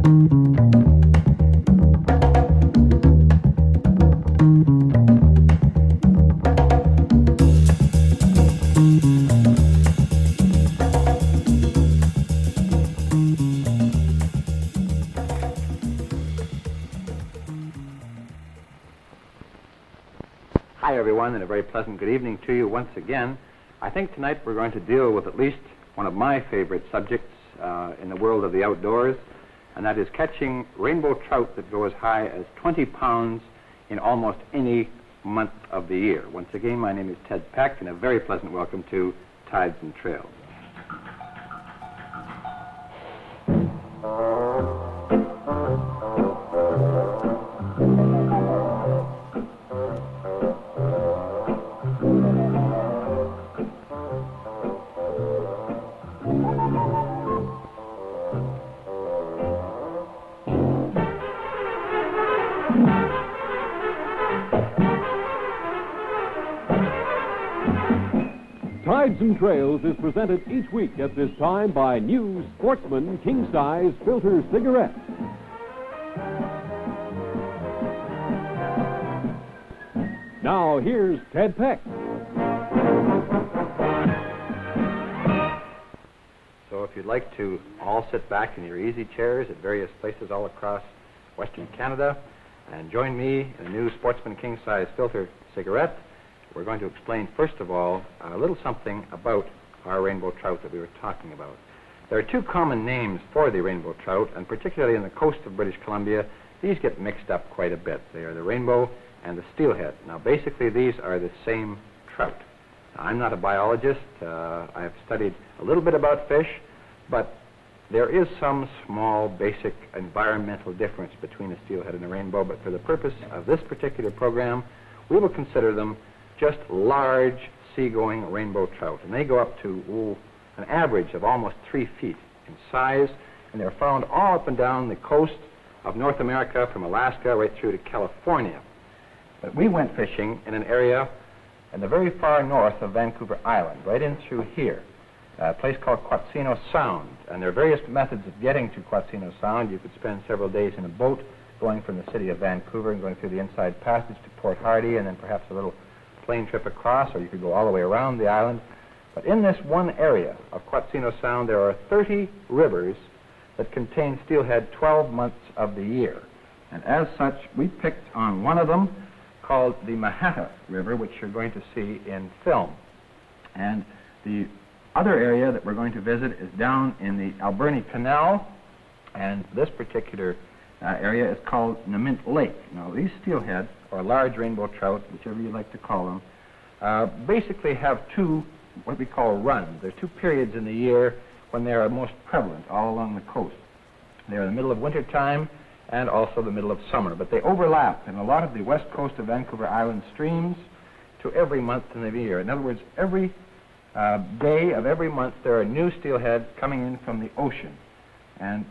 Hi, everyone, and a very pleasant good evening to you once again. I think tonight we're going to deal with at least one of my favorite subjects in the world of the outdoors, and that is catching rainbow trout that go as high as 20 pounds in almost any month of the year. Once again, my name is Ted Peck, and a very pleasant welcome to Tides and Trails. Tides and Trails is presented each week at this time by new Sportsman King Size Filter Cigarettes. Now here's Ted Peck. So if you'd like to all sit back in your easy chairs at various places all across Western Canada and join me in a new Sportsman King Size Filter Cigarette, we're going to explain, first of all, a little something about our rainbow trout that we were talking about. There are two common names for the rainbow trout, and particularly in the coast of British Columbia, these get mixed up quite a bit. They are the rainbow and the steelhead. Now, basically, these are the same trout. Now, I'm not a biologist. I've studied a little bit about fish, but there is some small, basic environmental difference between a steelhead and a rainbow, but for the purpose of this particular program, we will consider them just large seagoing rainbow trout. And they go up to an average of almost 3 feet in size, and they're found all up and down the coast of North America, from Alaska right through to California. But we went fishing in an area in the very far north of Vancouver Island, right in through here, a place called Quatsino Sound. And there are various methods of getting to Quatsino Sound. You could spend several days in a boat going from the city of Vancouver and going through the Inside Passage to Port Hardy, and then perhaps a little plane trip across, or you could go all the way around the island. But in this one area of Quatsino Sound, there are 30 rivers that contain steelhead 12 months of the year. And as such, we picked on one of them called the Mahatta River, which you're going to see in film. And the other area that we're going to visit is down in the Alberni Canal, and this particular area is called Nahmint Lake. Now, these steelhead, or large rainbow trout, whichever you like to call them, basically have two, what we call runs. There are two periods in the year when they are most prevalent all along the coast. They're in the middle of winter time and also the middle of summer, but they overlap in a lot of the west coast of Vancouver Island streams to every month in the year. In other words, every day of every month there are new steelhead coming in from the ocean. And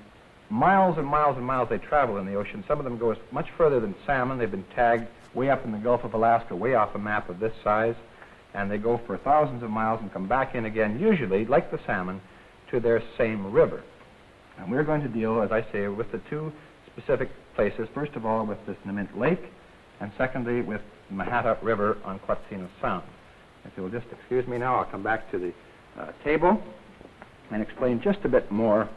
miles and miles and miles they travel in the ocean. Some of them go much further than salmon. They've been tagged way up in the Gulf of Alaska, way off a map of this size, and they go for thousands of miles and come back in again, usually, like the salmon, to their same river. And we're going to deal, as I say, with the two specific places, first of all with this Nahmint Lake, and secondly with the Mahatta River on Quatsino Sound. If you'll just excuse me now, I'll come back to the table and explain just a bit more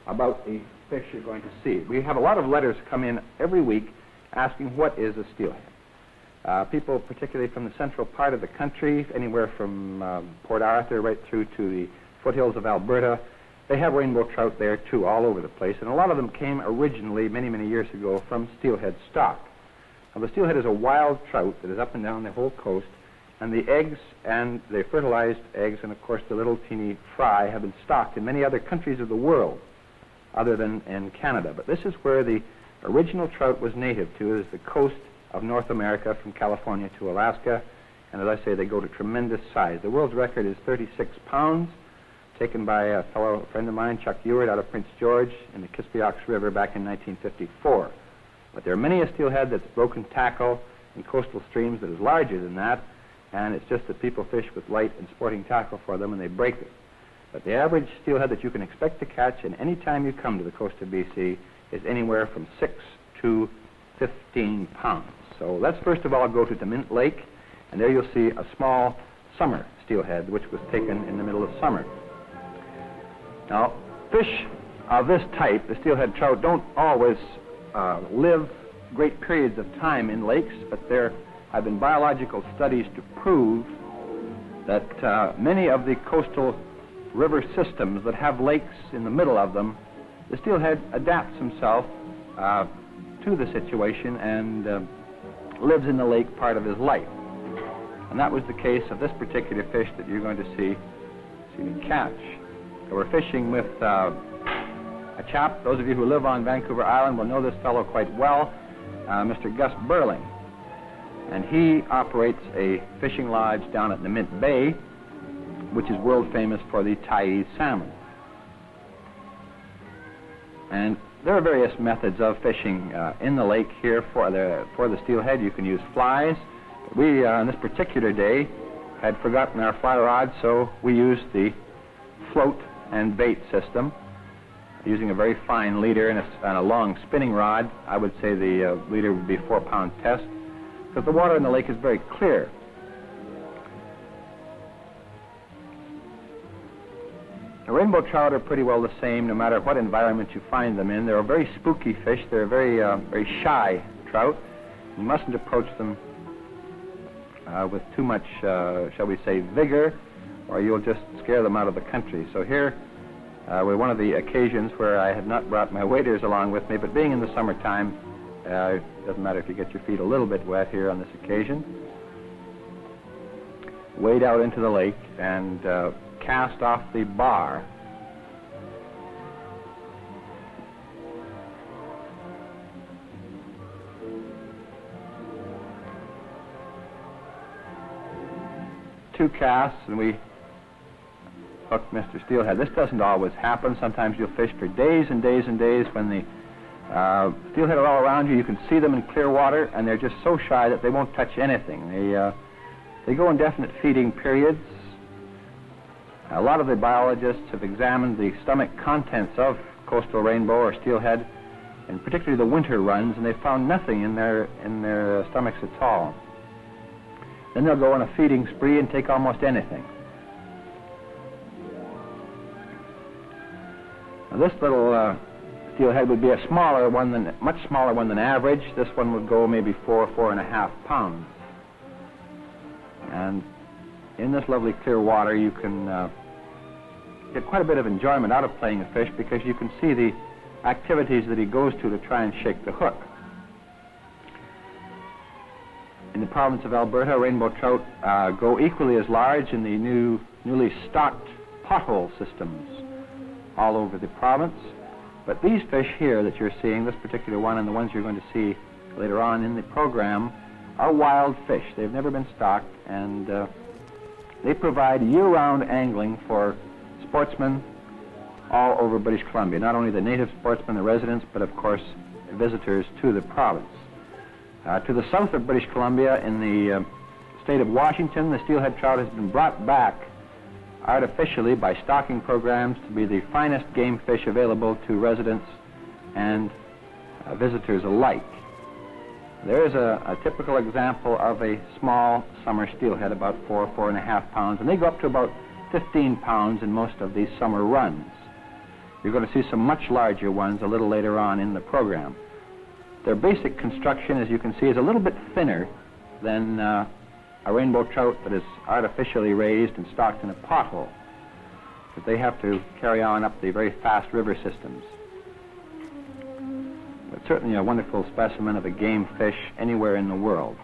about the fish you're going to see. We have a lot of letters come in every week asking what is a steelhead. People, particularly from the central part of the country, anywhere from Port Arthur right through to the foothills of Alberta, they have rainbow trout there too, all over the place. And a lot of them came originally, many, many years ago, from steelhead stock. Now, the steelhead is a wild trout that is up and down the whole coast, and the eggs and the fertilized eggs and, of course, the little teeny fry have been stocked in many other countries of the world other than in Canada. But this is where the original trout was native to, is the coast of North America from California to Alaska. And as I say, they go to tremendous size. The world's record is 36 pounds, taken by a friend of mine, Chuck Ewart, out of Prince George in the Kispiox River back in 1954. But there are many a steelhead that's broken tackle in coastal streams that is larger than that, and it's just that people fish with light and sporting tackle for them and they break it. But the average steelhead that you can expect to catch, and any time you come to the coast of BC, is anywhere from 6 to 15 pounds. So let's first of all go to Nahmint Lake, and there you'll see a small summer steelhead, which was taken in the middle of summer. Now, fish of this type, the steelhead trout, don't always live great periods of time in lakes, but there have been biological studies to prove that many of the coastal river systems that have lakes in the middle of them, the steelhead adapts himself to the situation and lives in the lake part of his life. And that was the case of this particular fish that you're going to see me catch. So we're fishing with a chap. Those of you who live on Vancouver Island will know this fellow quite well, Mr. Gus Burling. And he operates a fishing lodge down at Nahmint Bay, which is world famous for the Thai salmon. And there are various methods of fishing in the lake here for the steelhead. You can use flies. We, on this particular day, had forgotten our fly rod, so we used the float and bait system, using a very fine leader and a long spinning rod. I would say the leader would be 4-pound test, because the water in the lake is very clear. The rainbow trout are pretty well the same no matter what environment you find them in. They're a very spooky fish. They're a very shy trout. You mustn't approach them with too much, shall we say, vigor, or you'll just scare them out of the country. So here were one of the occasions where I had not brought my waders along with me, but being in the summertime, it doesn't matter if you get your feet a little bit wet here on this occasion. Wade out into the lake and cast off the bar. Two casts and we hooked Mr. Steelhead. This doesn't always happen. Sometimes you'll fish for days and days and days when the steelhead are all around you. You can see them in clear water, and they're just so shy that they won't touch anything. They go in definite feeding periods. A lot of the biologists have examined the stomach contents of coastal rainbow or steelhead, and particularly the winter runs, and they found nothing in their stomachs at all. Then they'll go on a feeding spree and take almost anything. Now this little steelhead would be a smaller one much smaller one than average. This one would go maybe 4.5 pounds. And in this lovely clear water, you can get quite a bit of enjoyment out of playing a fish, because you can see the activities that he goes to try and shake the hook. In the province of Alberta, rainbow trout go equally as large in the newly stocked pothole systems all over the province. But these fish here that you're seeing, this particular one and the ones you're going to see later on in the program, are wild fish. They've never been stocked, and they provide year-round angling for sportsmen all over British Columbia. Not only the native sportsmen, the residents, but of course visitors to the province. To the south of British Columbia, in the state of Washington, the steelhead trout has been brought back artificially by stocking programs to be the finest game fish available to residents and visitors alike. There is a typical example of a small summer steelhead, about 4.5 pounds, and they go up to about 15 pounds in most of these summer runs. You're going to see some much larger ones a little later on in the program. Their basic construction, as you can see, is a little bit thinner than a rainbow trout that is artificially raised and stocked in a pothole, but they have to carry on up the very fast river systems. But certainly a wonderful specimen of a game fish anywhere in the world.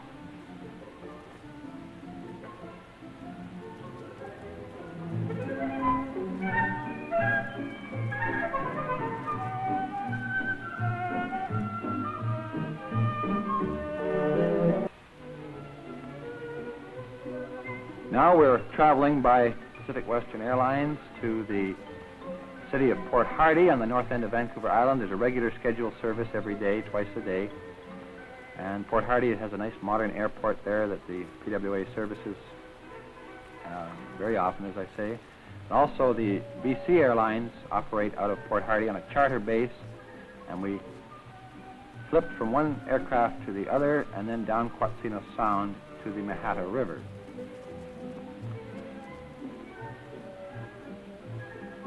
Now we're traveling by Pacific Western Airlines to the city of Port Hardy on the north end of Vancouver Island. There's a regular scheduled service every day, twice a day. And Port Hardy has a nice modern airport there that the PWA services very often, as I say. And also, the BC Airlines operate out of Port Hardy on a charter base, and we flipped from one aircraft to the other and then down Quatsino Sound to the Mahatta River.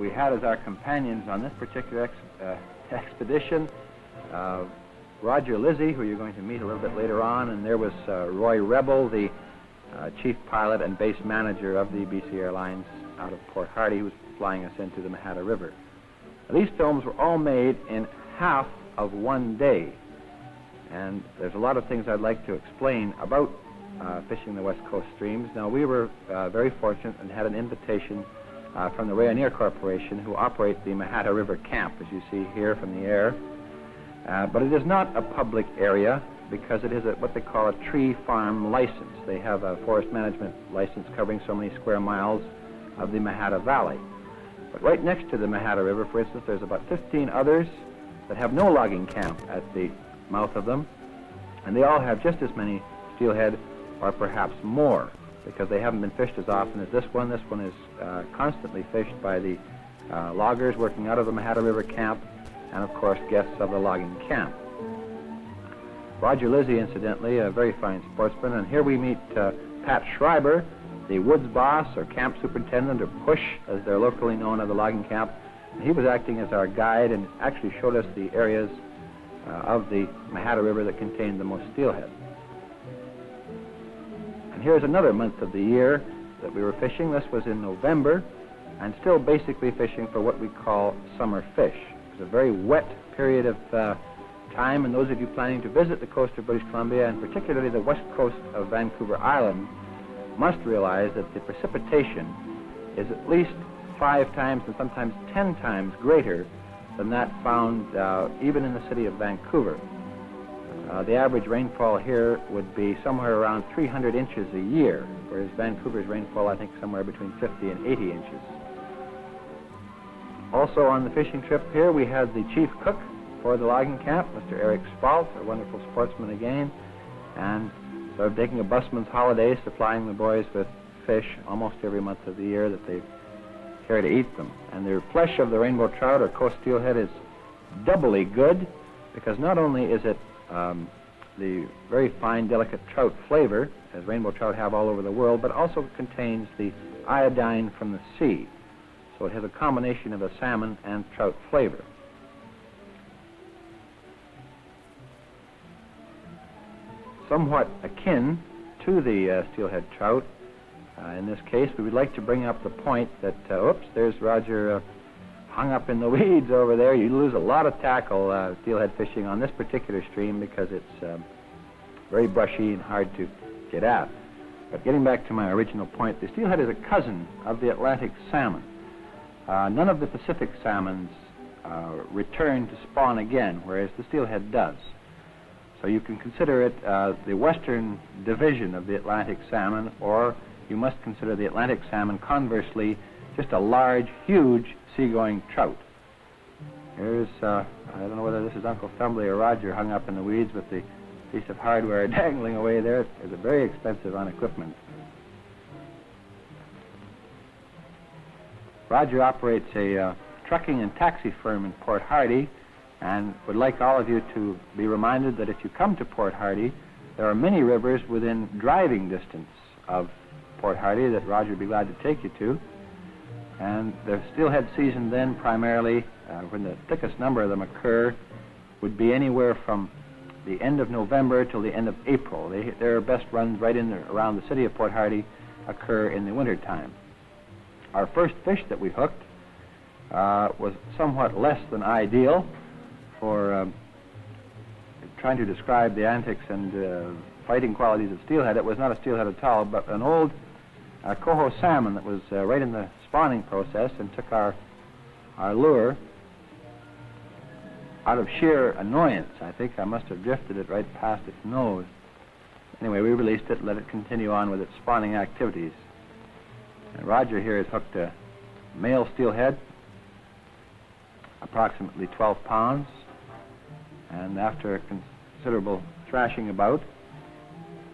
We had as our companions on this particular expedition Roger Lizzie, who you're going to meet a little bit later on, and there was Roy Rebel, the chief pilot and base manager of the BC Airlines out of Port Hardy, who was flying us into the Mahatta River. These films were all made in half of one day, and there's a lot of things I'd like to explain about fishing the West Coast streams. Now, we were very fortunate and had an invitation from the Rayonier Corporation, who operate the Mahatta River camp, as you see here from the air. But it is not a public area because it is what they call a tree farm license. They have a forest management license covering so many square miles of the Mahatta Valley. But right next to the Mahatta River, for instance, there's about 15 others that have no logging camp at the mouth of them, and they all have just as many steelhead or perhaps more, because they haven't been fished as often as this one. This one is constantly fished by the loggers working out of the Mahatta River camp and, of course, guests of the logging camp. Roger Lizzie, incidentally, a very fine sportsman, and here we meet Pat Schreiber, the woods boss or camp superintendent, or push, as they're locally known, of the logging camp. He was acting as our guide and actually showed us the areas of the Mahatta River that contained the most steelhead. And here's another month of the year that we were fishing. This was in November, and still basically fishing for what we call summer fish. It was a very wet period of time, and those of you planning to visit the coast of British Columbia, and particularly the west coast of Vancouver Island, must realize that the precipitation is at least 5 times and sometimes 10 times greater than that found even in the city of Vancouver. The average rainfall here would be somewhere around 300 inches a year, whereas Vancouver's rainfall, I think, somewhere between 50 and 80 inches. Also on the fishing trip here, we had the chief cook for the logging camp, Mr. Eric Spalt, a wonderful sportsman again, and sort of taking a busman's holiday, supplying the boys with fish almost every month of the year that they care to eat them. And the flesh of the rainbow trout or coast steelhead is doubly good because not only is it the very fine, delicate trout flavor, as rainbow trout have all over the world, but also contains the iodine from the sea. So it has a combination of a salmon and trout flavor. Somewhat akin to the steelhead trout, in this case, we would like to bring up the point that, oops, there's Roger hung up in the weeds over there. You lose a lot of tackle steelhead fishing on this particular stream because it's very brushy and hard to get at. But getting back to my original point, the steelhead is a cousin of the Atlantic salmon. None of the Pacific salmons return to spawn again, whereas the steelhead does. So you can consider it the western division of the Atlantic salmon, or you must consider the Atlantic salmon, conversely, just a large, huge seagoing trout. Here's, I don't know whether this is Uncle Thumbly or Roger hung up in the weeds with the piece of hardware dangling away there. It's very expensive on equipment. Roger operates a trucking and taxi firm in Port Hardy, and would like all of you to be reminded that if you come to Port Hardy, there are many rivers within driving distance of Port Hardy that Roger would be glad to take you to. And the steelhead season then primarily, when the thickest number of them occur, would be anywhere from the end of November till the end of April. Their best runs right in around the city of Port Hardy occur in the wintertime. Our first fish that we hooked was somewhat less than ideal for trying to describe the antics and fighting qualities of steelhead. It was not a steelhead at all, but an old coho salmon that was right in the spawning process and took our lure out of sheer annoyance. I think I must have drifted it right past its nose. Anyway, we released it and let it continue on with its spawning activities. And Roger here has hooked a male steelhead, approximately 12 pounds, and after considerable thrashing about,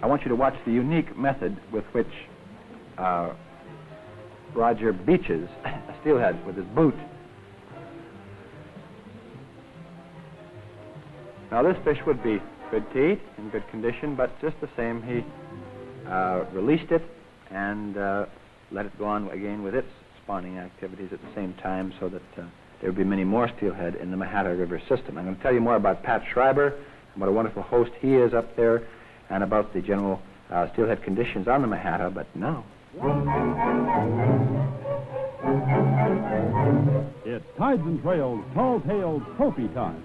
I want you to watch the unique method with which Roger beaches a steelhead with his boot. Now, this fish would be good to eat, in good condition, but just the same, he released it and let it go on again with its spawning activities at the same time so that there would be many more steelhead in the Mahatta River system. I'm going to tell you more about Pat Schreiber and what a wonderful host he is up there and about the general steelhead conditions on the Mahatta, but now... It's Tides and Trails Tall-Tailed Trophy time.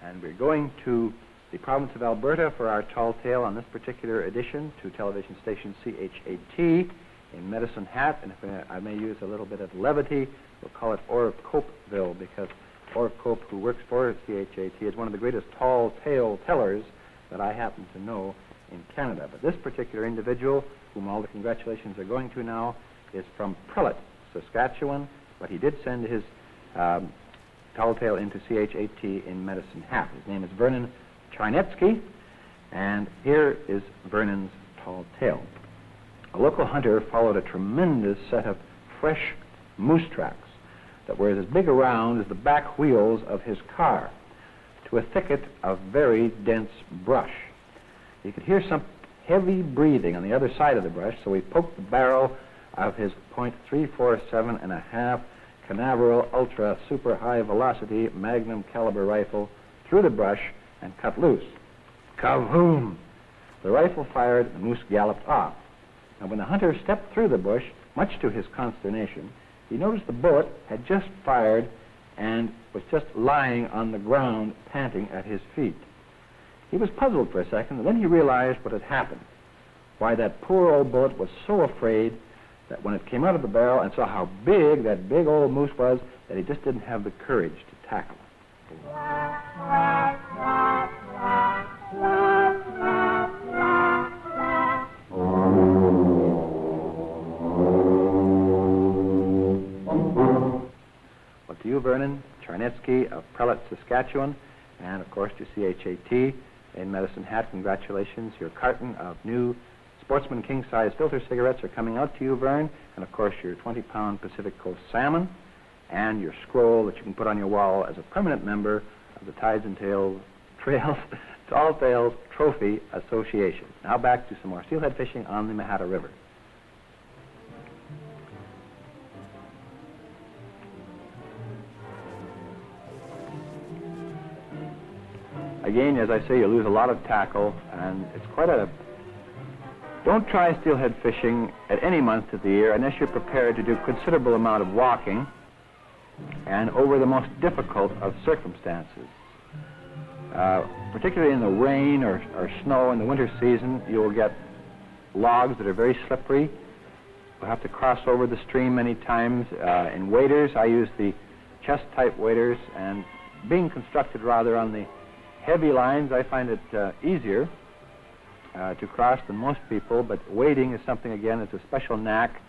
And we're going to the province of Alberta for our tall tale on this particular edition to television station CHAT in Medicine Hat. And if I may use a little bit of levity, we'll call it Orrick Copeville, because Orrick Cope, who works for CHAT, is one of the greatest tall tale tellers that I happen to know in Canada. But this particular individual, whom all the congratulations are going to now, is from Prelate, Saskatchewan, but he did send his tall tale into CHAT in Medicine Hat. His name is Vernon Charnetsky, and here is Vernon's tall tale. A local hunter followed a tremendous set of fresh moose tracks that were as big around as the back wheels of his car to a thicket of very dense brush. He could hear some heavy breathing on the other side of the brush, so he poked the barrel of his .347.5 Canaveral Ultra Super High Velocity Magnum Caliber rifle through the brush and cut loose. Kaboom! The rifle fired, and the moose galloped off. And when the hunter stepped through the bush, much to his consternation, he noticed the bullet had just fired and was just lying on the ground, panting at his feet. He was puzzled for a second, and then he realized what had happened. Why, that poor old bullet was so afraid that when it came out of the barrel and saw how big that big old moose was, that he just didn't have the courage to tackle it. Well, to you, Vernon Charnetsky of Prelate, Saskatchewan, and of course to CHAT in Medicine Hat, congratulations. Your carton of new Sportsman king-size filter cigarettes are coming out to you, Vern, and of course your 20-pound Pacific Coast salmon and your scroll that you can put on your wall as a permanent member of the Tides and Trails Tall Tales Trophy Association. Now back to some more steelhead fishing on the Mahatta River. Again, as I say, you lose a lot of tackle, and it's quite a... Don't try steelhead fishing at any month of the year unless you're prepared to do a considerable amount of walking and over the most difficult of circumstances. Particularly in the rain or snow in the winter season, you will get logs that are very slippery. You'll have to cross over the stream many times. In waders, I use the chest-type waders, and being constructed rather on the heavy lines, I find it easier to cross than most people, but wading is something, again, it's a special knack,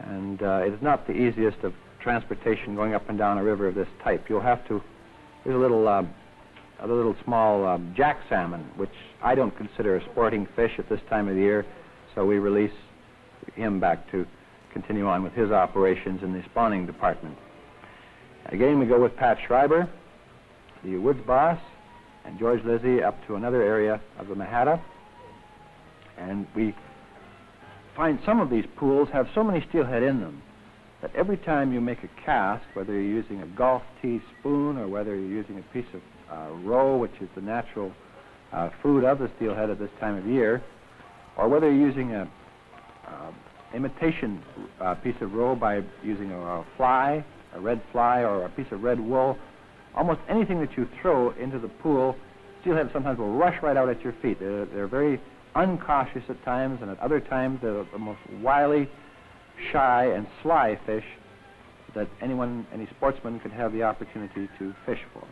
and it is not the easiest of transportation going up and down a river of this type. You'll have to, there's a little small jack salmon, which I don't consider a sporting fish at this time of the year, so we release him back to continue on with his operations in the spawning department. Again, we go with Pat Schreiber, the woods boss, and George Lizzie up to another area of the Mahatta. And we find some of these pools have so many steelhead in them that every time you make a cast, whether you're using a golf tee spoon or whether you're using a piece of roe, which is the natural food of the steelhead at this time of year, or whether you're using a imitation piece of roe by using a fly, a red fly, or a piece of red wool, almost anything that you throw into the pool, steelhead sometimes will rush right out at your feet. They're very uncautious at times, and at other times they're the most wily, shy, and sly fish that any sportsman could have the opportunity to fish for.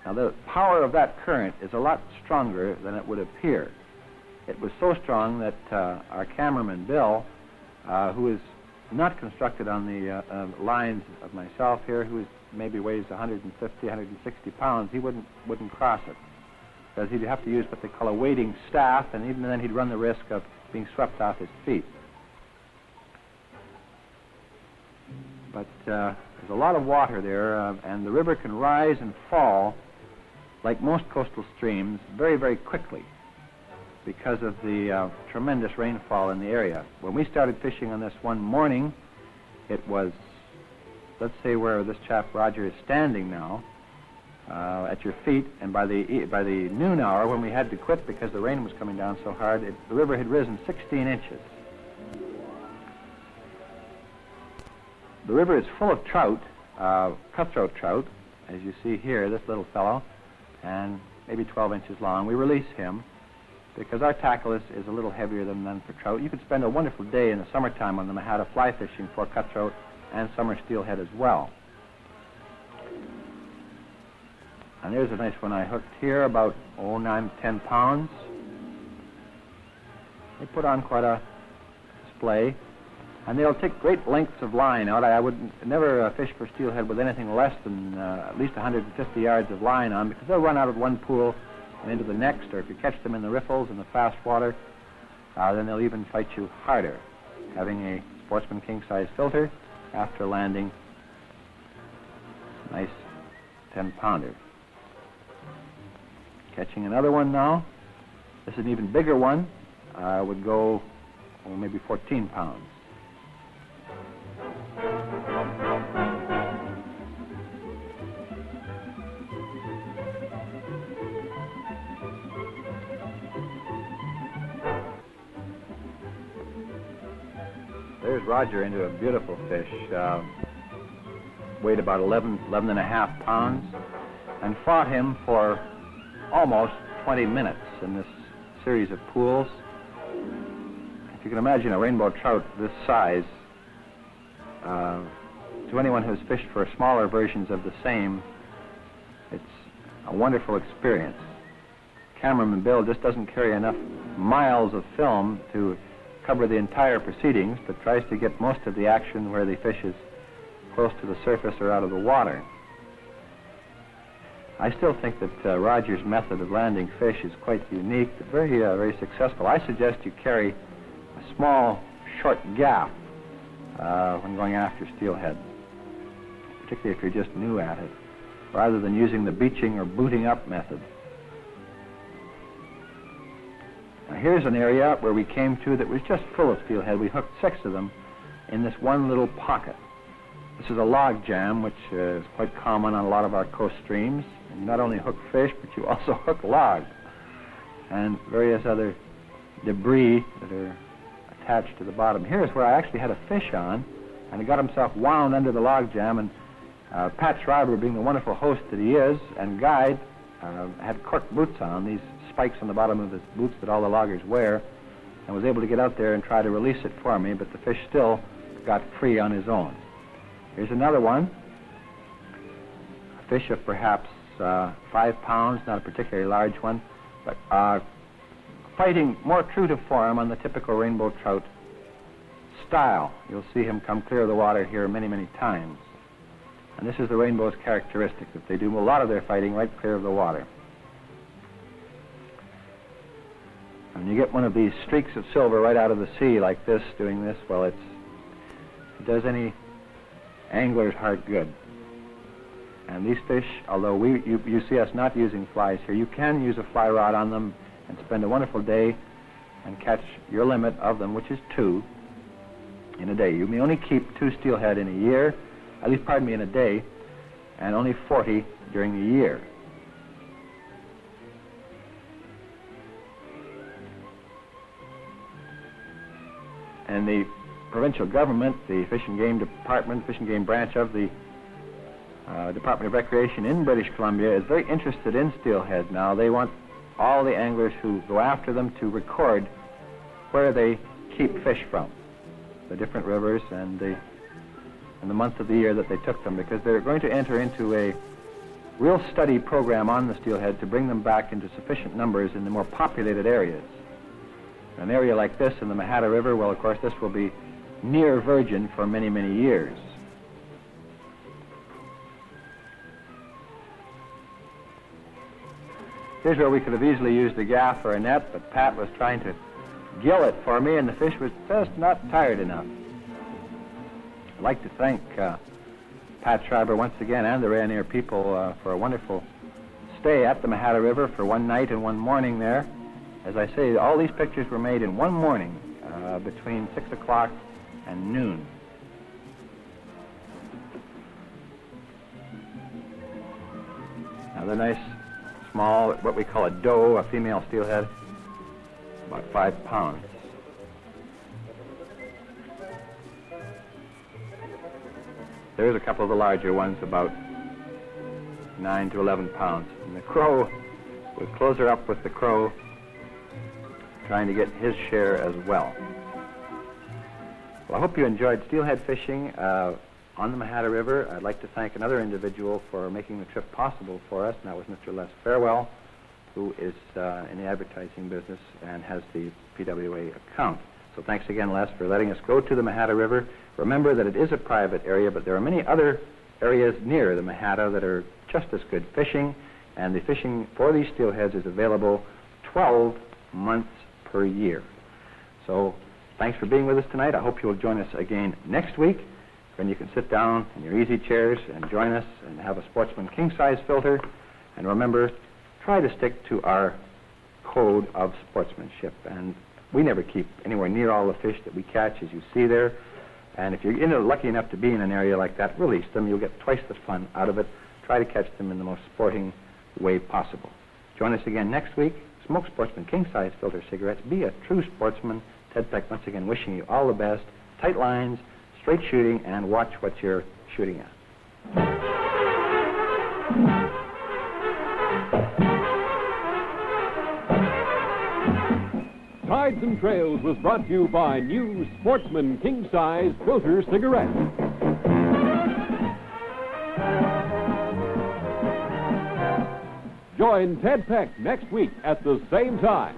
Now, the power of that current is a lot stronger than it would appear. It was so strong that our cameraman, Bill, who is not constructed on the lines of myself here, who maybe weighs 150, 160 pounds, he wouldn't cross it, because he'd have to use what they call a wading staff, and even then he'd run the risk of being swept off his feet. but there's a lot of water there, and the river can rise and fall like most coastal streams very, very quickly because of the tremendous rainfall in the area. When we started fishing on this one morning, it was, let's say where this chap Roger is standing now, at your feet, and by the noon hour when we had to quit because the rain was coming down so hard, the river had risen 16 inches. The river is full of trout, cutthroat trout, as you see here, this little fellow, and maybe 12 inches long. We release him because our tackle is a little heavier than for trout. You could spend a wonderful day in the summertime on the Mahatta fly fishing for cutthroat and summer steelhead as well. And there's a nice one I hooked here, about 9-10 pounds. They put on quite a display, and they'll take great lengths of line out. I would never fish for steelhead with anything less than at least 150 yards of line on, because they'll run out of one pool and into the next, or if you catch them in the riffles in the fast water, then they'll even fight you harder. Having a Sportsman king-size filter after landing, nice 10-pounder. Catching another one now. This is an even bigger one. Would go maybe 14 pounds. There's Roger into a beautiful fish. Weighed about 11 and a half pounds, and fought him for almost 20 minutes in this series of pools. If you can imagine a rainbow trout this size, to anyone who's fished for smaller versions of the same, it's a wonderful experience. Cameraman Bill just doesn't carry enough miles of film to cover the entire proceedings, but tries to get most of the action where the fish is close to the surface or out of the water. I still think that Roger's method of landing fish is quite unique, but very, very successful. I suggest you carry a small, short gaff when going after steelhead, particularly if you're just new at it, rather than using the beaching or booting up method. Now here's an area where we came to that was just full of steelhead. We hooked 6 of them in this one little pocket. This is a log jam, which is quite common on a lot of our coast streams. And you not only hook fish, but you also hook logs and various other debris that are attached to the bottom. Here's where I actually had a fish on, and he got himself wound under the log jam, and Pat Schreiber, being the wonderful host that he is, and guide, had cork boots on, these spikes on the bottom of his boots that all the loggers wear, and was able to get out there and try to release it for me, but the fish still got free on his own. Here's another one, a fish of perhaps 5 pounds, not a particularly large one, but fighting more true to form on the typical rainbow trout style. You'll see him come clear of the water here many, many times. And this is the rainbow's characteristic, that they do a lot of their fighting right clear of the water. And you get one of these streaks of silver right out of the sea like this, doing this, well, it does any angler's heart good. And these fish, although you see us not using flies here, you can use a fly rod on them and spend a wonderful day and catch your limit of them, which is 2 in a day. You may only keep 2 steelhead in a year, at least, pardon me, in a day, and only 40 during the year. And the provincial government, the Fish and Game Department, Fish and Game branch of the Department of Recreation in British Columbia, is very interested in steelhead now. They want all the anglers who go after them to record where they keep fish from, the different rivers and the month of the year that they took them, because they're going to enter into a real study program on the steelhead to bring them back into sufficient numbers in the more populated areas. An area like this in the Mahatta River, well, of course, this will be near virgin for many, many years. Here's where we could have easily used a gaff or a net, but Pat was trying to gill it for me, and the fish was just not tired enough. I'd like to thank Pat Schreiber once again and the Rainier people for a wonderful stay at the Mahatta River for one night and one morning there. As I say, all these pictures were made in one morning between 6 o'clock and noon. Now they're nice, small, what we call a doe, a female steelhead, about 5 pounds. There's a couple of the larger ones, about 9 to 11 pounds. And the crow, we'll close her up with the crow, trying to get his share as well. Well, I hope you enjoyed steelhead fishing on the Mahatta River. I'd like to thank another individual for making the trip possible for us, and that was Mr. Les Farewell, who is in the advertising business and has the PWA account. So thanks again, Les, for letting us go to the Mahatta River. Remember that it is a private area, but there are many other areas near the Mahatta that are just as good fishing, and the fishing for these steelheads is available 12 months per year. So thanks for being with us tonight. I hope you will join us again next week, when you can sit down in your easy chairs and join us and have a Sportsman king-size filter. And remember, try to stick to our code of sportsmanship. And we never keep anywhere near all the fish that we catch, as you see there. And if you're lucky enough to be in an area like that, release them. You'll get twice the fun out of it. Try to catch them in the most sporting way possible. Join us again next week. Smoke Sportsman king-size filter cigarettes. Be a true sportsman. Ted Peck once again wishing you all the best. Tight lines, straight shooting, and watch what you're shooting at. Tides and Trails was brought to you by new Sportsman king-size filter cigarettes. Join Ted Peck next week at the same time.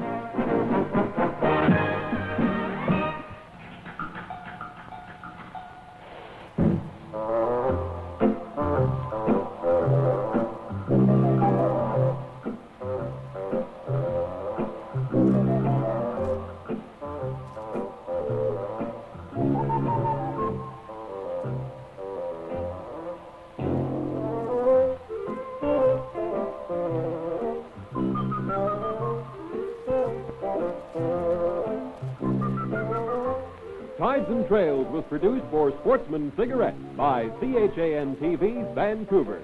Tides and Trails was produced for Sportsman Cigarettes by CHAN-TV, Vancouver.